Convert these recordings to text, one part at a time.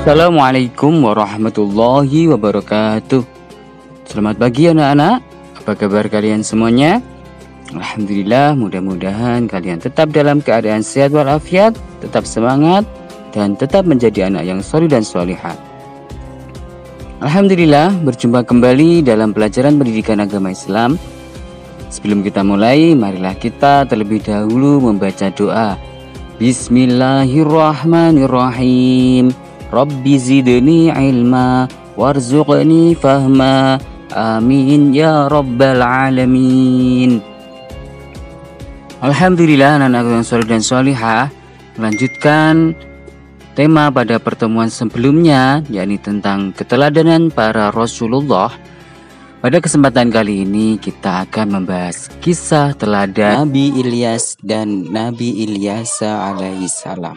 Assalamualaikum warahmatullahi wabarakatuh. Selamat pagi anak-anak. Apa kabar kalian semuanya? Alhamdulillah, mudah-mudahan kalian tetap dalam keadaan sehat walafiat, tetap semangat, dan tetap menjadi anak yang soleh dan solihah. Alhamdulillah, berjumpa kembali dalam pelajaran pendidikan agama Islam. Sebelum kita mulai, marilah kita terlebih dahulu membaca doa. Bismillahirrahmanirrahim. Rabbi zidni ilma warzuqni fahma. Amin ya rabbal alamin. Alhamdulillah, anak-anak yang soleh dan solihah, melanjutkan tema pada pertemuan sebelumnya, yakni tentang keteladanan para Rasulullah. Pada kesempatan kali ini kita akan membahas kisah teladan Nabi Ilyas dan Nabi Ilyasa alaihi salam.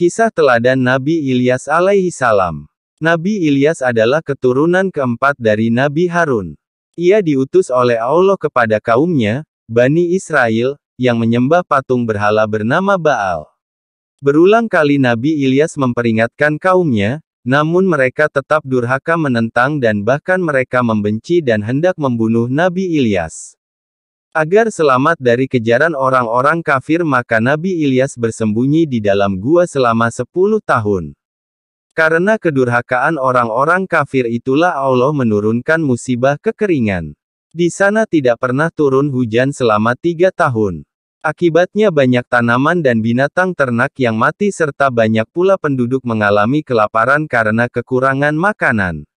Kisah teladan Nabi Ilyas alaihi salam. Nabi Ilyas adalah keturunan keempat dari Nabi Harun. Ia diutus oleh Allah kepada kaumnya, Bani Israel, yang menyembah patung berhala bernama Baal. Berulang kali Nabi Ilyas memperingatkan kaumnya, namun mereka tetap durhaka menentang dan bahkan mereka membenci dan hendak membunuh Nabi Ilyas. Agar selamat dari kejaran orang-orang kafir, maka Nabi Ilyas bersembunyi di dalam gua selama 10 tahun. Karena kedurhakaan orang-orang kafir itulah Allah menurunkan musibah kekeringan. Di sana tidak pernah turun hujan selama 3 tahun. Akibatnya banyak tanaman dan binatang ternak yang mati serta banyak pula penduduk mengalami kelaparan karena kekurangan makanan.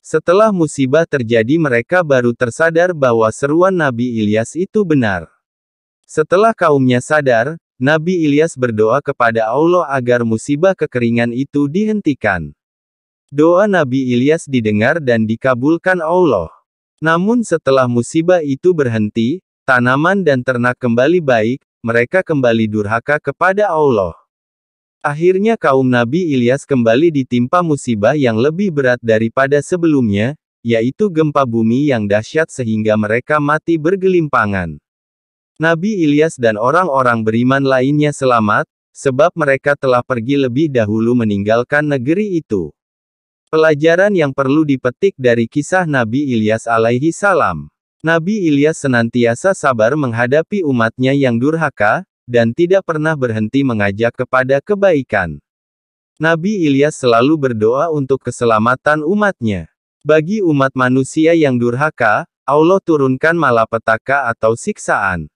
Setelah musibah terjadi, mereka baru tersadar bahwa seruan Nabi Ilyas itu benar. Setelah kaumnya sadar, Nabi Ilyas berdoa kepada Allah agar musibah kekeringan itu dihentikan. Doa Nabi Ilyas didengar dan dikabulkan Allah. Namun setelah musibah itu berhenti, tanaman dan ternak kembali baik, mereka kembali durhaka kepada Allah. Akhirnya kaum Nabi Ilyas kembali ditimpa musibah yang lebih berat daripada sebelumnya, yaitu gempa bumi yang dahsyat sehingga mereka mati bergelimpangan. Nabi Ilyas dan orang-orang beriman lainnya selamat, sebab mereka telah pergi lebih dahulu meninggalkan negeri itu. Pelajaran yang perlu dipetik dari kisah Nabi Ilyas alaihi salam. Nabi Ilyas senantiasa sabar menghadapi umatnya yang durhaka, dan tidak pernah berhenti mengajak kepada kebaikan. Nabi Ilyas selalu berdoa untuk keselamatan umatnya. Bagi umat manusia yang durhaka, Allah turunkan malapetaka atau siksaan.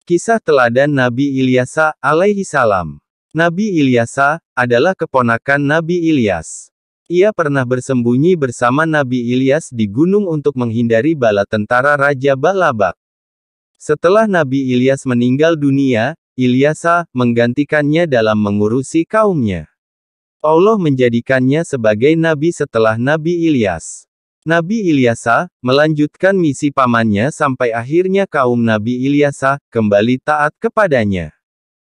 Kisah teladan Nabi Ilyasa alaihi salam. Nabi Ilyasa adalah keponakan Nabi Ilyas. Ia pernah bersembunyi bersama Nabi Ilyas di gunung untuk menghindari bala tentara Raja Balabak. Setelah Nabi Ilyas meninggal dunia, Ilyasa menggantikannya dalam mengurusi kaumnya. Allah menjadikannya sebagai nabi setelah Nabi Ilyas. Nabi Ilyasa melanjutkan misi pamannya sampai akhirnya kaum Nabi Ilyasa kembali taat kepadanya.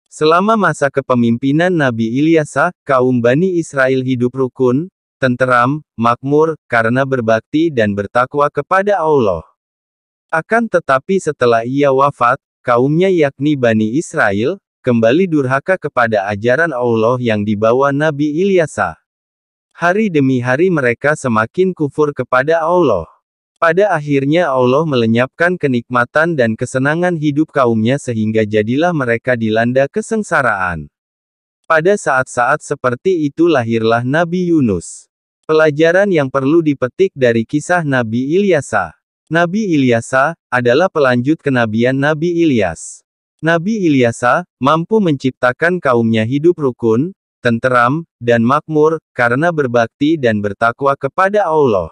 Selama masa kepemimpinan Nabi Ilyasa, kaum Bani Israel hidup rukun, tenteram, makmur, karena berbakti dan bertakwa kepada Allah. Akan tetapi setelah ia wafat, kaumnya yakni Bani Israel, kembali durhaka kepada ajaran Allah yang dibawa Nabi Ilyasa. Hari demi hari mereka semakin kufur kepada Allah. Pada akhirnya Allah melenyapkan kenikmatan dan kesenangan hidup kaumnya sehingga jadilah mereka dilanda kesengsaraan. Pada saat-saat seperti itu lahirlah Nabi Yunus. Pelajaran yang perlu dipetik dari kisah Nabi Ilyasa. Nabi Ilyasa adalah pelanjut kenabian Nabi Ilyas. Nabi Ilyasa mampu menciptakan kaumnya hidup rukun, tenteram, dan makmur, karena berbakti dan bertakwa kepada Allah.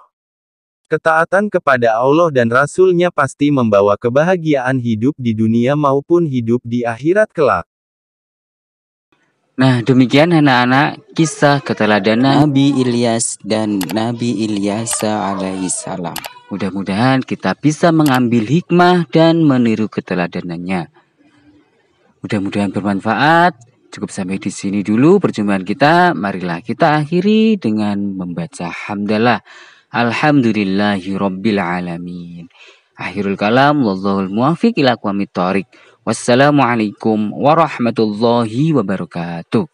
Ketaatan kepada Allah dan Rasul-Nya pasti membawa kebahagiaan hidup di dunia maupun hidup di akhirat kelak. Nah, demikian anak-anak kisah keteladanan Nabi Ilyas dan Nabi Ilyasa alaihi salam. Mudah-mudahan kita bisa mengambil hikmah dan meniru keteladanannya. Mudah-mudahan bermanfaat. Cukup sampai di sini dulu perjumpaan kita. Marilah kita akhiri dengan membaca hamdalah. Alhamdulillahi rabbil alamin. Akhirul kalam, wallahul muwafiq ila aqwamit thoriq. Wassalamualaikum warahmatullahi wabarakatuh.